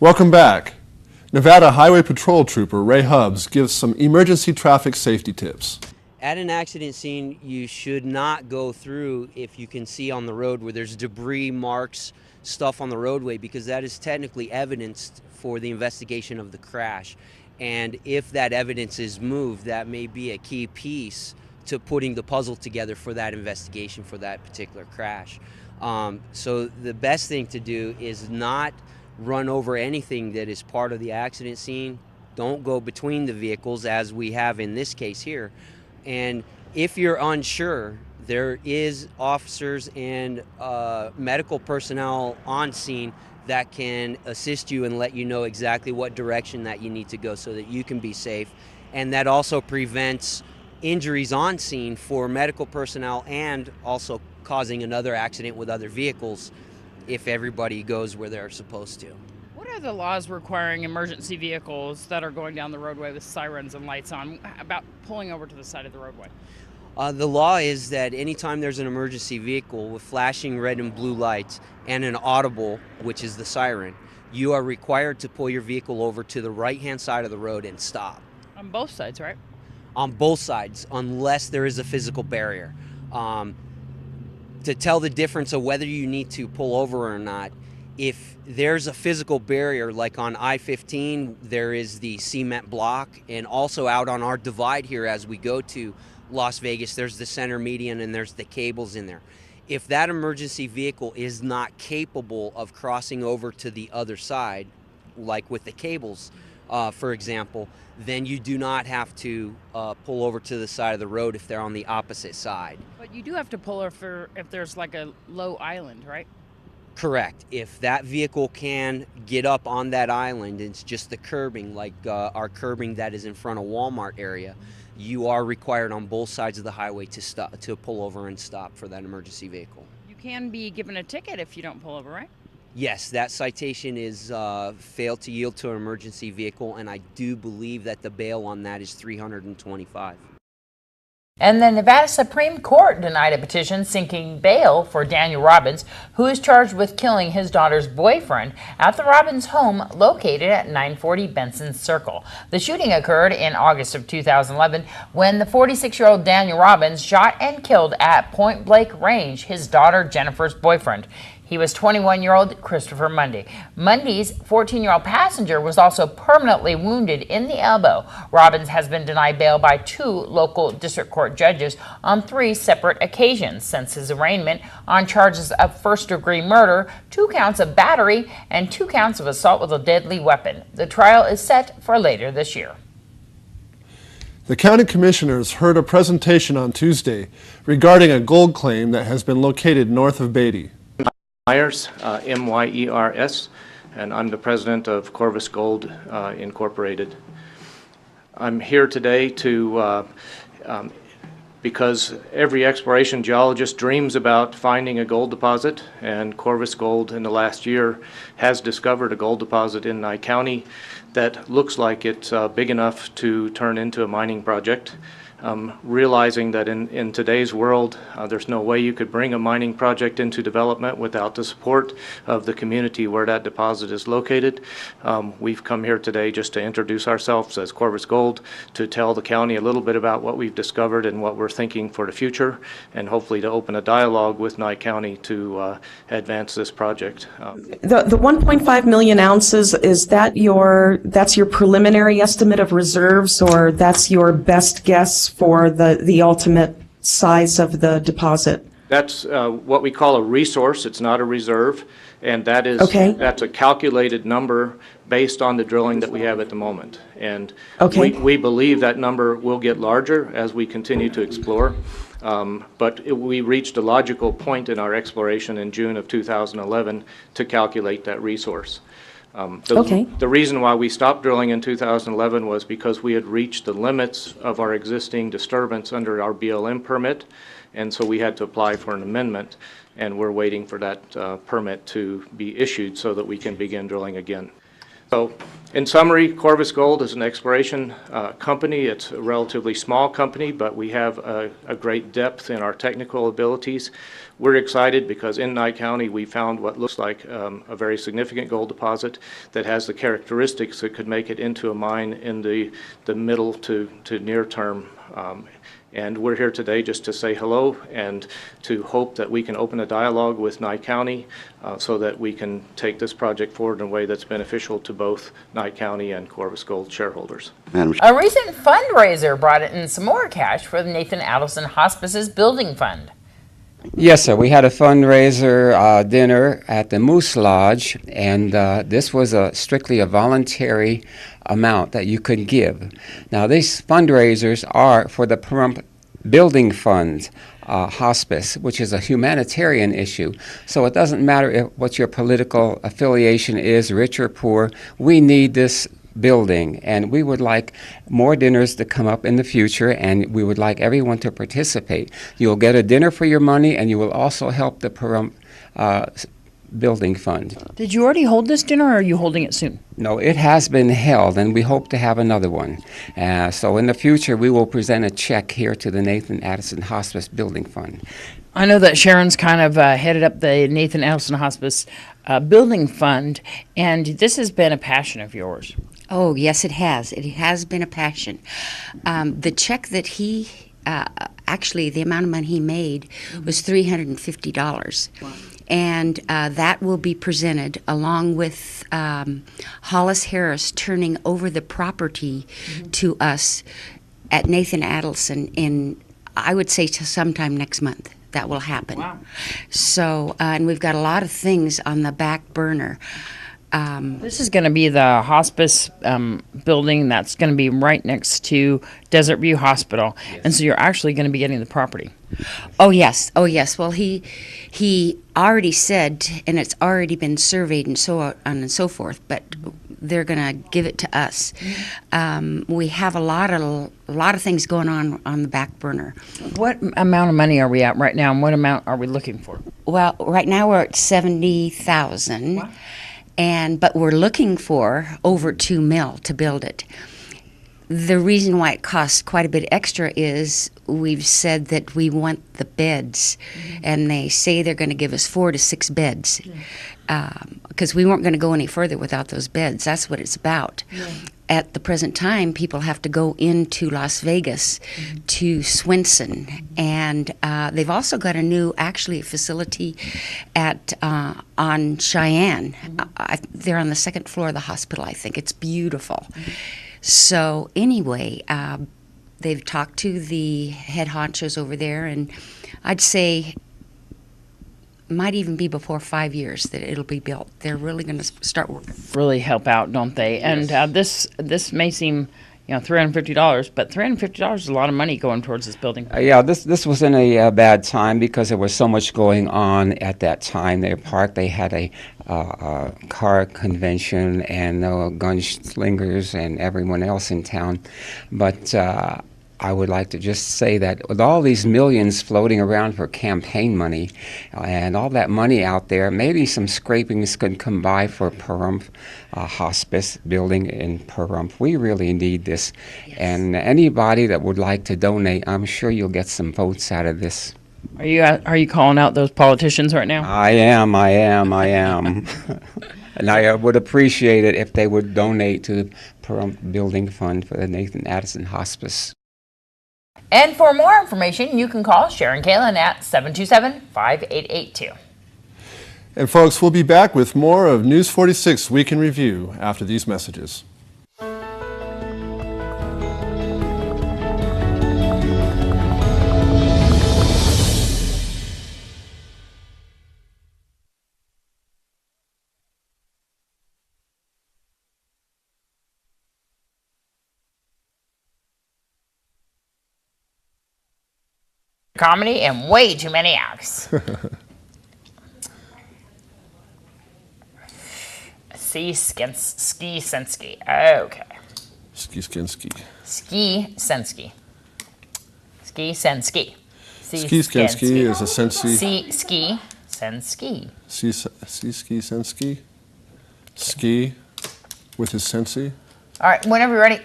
Welcome back. Nevada Highway Patrol Trooper Ray Hubbs gives some emergency traffic safety tips. At an accident scene, you should not go through if you can see on the road where there's debris, marks, stuff on the roadway, because that is technically evidence for the investigation of the crash. And if that evidence is moved, that may be a key piece to putting the puzzle together for that investigation for that particular crash. So the best thing to do is not run over anything that is part of the accident scene. Don't go between the vehicles, as we have in this case here. And if you're unsure, there is officers and medical personnel on scene that can assist you and let you know exactly what direction that you need to go so that you can be safe. And that also prevents injuries on scene for medical personnel and also causing another accident with other vehicles if everybody goes where they're supposed to. What are the laws requiring emergency vehicles that are going down the roadway with sirens and lights on about pulling over to the side of the roadway? The law is that anytime there's an emergency vehicle with flashing red and blue lights and an audible, which is the siren, you are required to pull your vehicle over to the right-hand side of the road and stop. On both sides, right? On both sides, unless there is a physical barrier. To tell the difference of whether you need to pull over or not, if there's a physical barrier, like on I-15, there is the cement block, and also out on our divide here as we go to Las Vegas, there's the center median and there's the cables in there. If that emergency vehicle is not capable of crossing over to the other side, like with the cables, for example, then you do not have to pull over to the side of the road if they're on the opposite side. But you do have to pull over if there's like a low island, right? Correct. If that vehicle can get up on that island, it's just the curbing, like our curbing that is in front of Walmart area, you are required on both sides of the highway to stop, to pull over and stop for that emergency vehicle. You can be given a ticket if you don't pull over, right? Yes, that citation is failed to yield to an emergency vehicle, and I do believe that the bail on that is $325. And the Nevada Supreme Court denied a petition seeking bail for Daniel Robbins, who is charged with killing his daughter's boyfriend at the Robbins home located at 940 Benson Circle. The shooting occurred in August of 2011 when the 46-year-old Daniel Robbins shot and killed at point-blank range his daughter Jennifer's boyfriend. He was 21-year-old Christopher Mundy. Mundy's 14-year-old passenger was also permanently wounded in the elbow. Robbins has been denied bail by 2 local district court judges on 3 separate occasions since his arraignment on charges of first-degree murder, 2 counts of battery, and 2 counts of assault with a deadly weapon. The trial is set for later this year. The county commissioners heard a presentation on Tuesday regarding a gold claim that has been located north of Beatty. Myers, M-Y-E-R-S, and I'm the president of Corvus Gold Incorporated. I'm here today to, because every exploration geologist dreams about finding a gold deposit, and Corvus Gold in the last year has discovered a gold deposit in Nye County that looks like it's big enough to turn into a mining project. Realizing that in today's world, there's no way you could bring a mining project into development without the support of the community where that deposit is located. We've come here today just to introduce ourselves as Corvus Gold, to tell the county a little bit about what we've discovered and what we're thinking for the future, and hopefully to open a dialogue with Nye County to advance this project. The 1.5 million ounces, is that that's your preliminary estimate of reserves, or that's your best guess for the ultimate size of the deposit? That's what we call a resource. It's not a reserve, and that is that's a calculated number based on the drilling that we have at the moment. And we believe that number will get larger as we continue to explore. But we reached a logical point in our exploration in June of 2011 to calculate that resource. The reason why we stopped drilling in 2011 was because we had reached the limits of our existing disturbance under our BLM permit, and so we had to apply for an amendment, and we're waiting for that permit to be issued so that we can begin drilling again. So, in summary, Corvus Gold is an exploration company. It's a relatively small company, but we have a great depth in our technical abilities. We're excited because in Nye County we found what looks like a very significant gold deposit that has the characteristics that could make it into a mine in the middle to near term. And we're here today just to say hello and to hope that we can open a dialogue with Nye County so that we can take this project forward in a way that's beneficial to both Nye County and Corvus Gold shareholders. A recent fundraiser brought in some more cash for the Nathan Adelson Hospice's building fund. Yes, sir. We had a fundraiser dinner at the Moose Lodge, and this was strictly a voluntary amount that you could give. Now, these fundraisers are for the Pahrump Building Fund Hospice, which is a humanitarian issue. So it doesn't matter what your political affiliation is, rich or poor. We need this building, and we would like more dinners to come up in the future, and we would like everyone to participate. You'll get a dinner for your money, and you will also help the Pahrump Building Fund. Did you already hold this dinner, or are you holding it soon? No, it has been held, and we hope to have another one. So in the future, we will present a check here to the Nathan Adelson Hospice Building Fund. I know that Sharon's kind of headed up the Nathan Adelson Hospice Building Fund, and this has been a passion of yours. Oh, yes, it has. It has been a passion. The check that he, actually, the amount of money he made was $350. Wow. And that will be presented along with Hollis Harris turning over the property to us at Nathan Adelson in, I would say, sometime next month. That will happen. Wow. So, and we've got a lot of things on the back burner. This is going to be the hospice building that's going to be right next to Desert View Hospital. Yes. And so you're actually going to be getting the property. Oh, yes. Oh, yes. Well, he already said, and it's already been surveyed and so on and so forth, but they're going to give it to us. We have a lot of things going on the back burner. What amount of money are we at right now, and what amount are we looking for? Well, right now we're at $70,000. Wow. But we're looking for over $2 million to build it. The reason why it costs quite a bit extra is we've said that we want the beds, and they say they're going to give us 4 to 6 beds, because we weren't going to go any further without those beds. That's what it's about. Yeah. At the present time, people have to go into Las Vegas to Swenson, and they've also got a new, actually, facility at on Cheyenne. They're on the second floor of the hospital, I think. It's beautiful. So anyway, they've talked to the head honchos over there, and I'd say might even be before 5 years that it'll be built. They're really going to start working. Really help out, don't they? Yes. And this may seem, $350, but $350 is a lot of money going towards this building. Yeah, this was in a bad time because there was so much going on at that time. They had a car convention and gunslingers and everyone else in town. But I would like to just say that with all these millions floating around for campaign money and all that money out there, maybe some scrapings could come by for Pahrump Hospice building in Pahrump. We really need this. Yes. And anybody that would like to donate, I'm sure you'll get some votes out of this. Are you calling out those politicians right now? I am. And I would appreciate it if they would donate to the Pahrump Building Fund for the Nathan Adelson Hospice. And for more information, you can call Sharon Kalin at 727-5882. And folks, we'll be back with more of News 46 Week in Review after these messages. Comedy and way too many acts. Ski Sensky. Okay. Ski Sensky. Ski Sensky. Ski Sensky. Ski Sensky is a Sensky. Ski Sensky. Ski Sensky. Ski. with his Sensi. All right, whenever you're ready.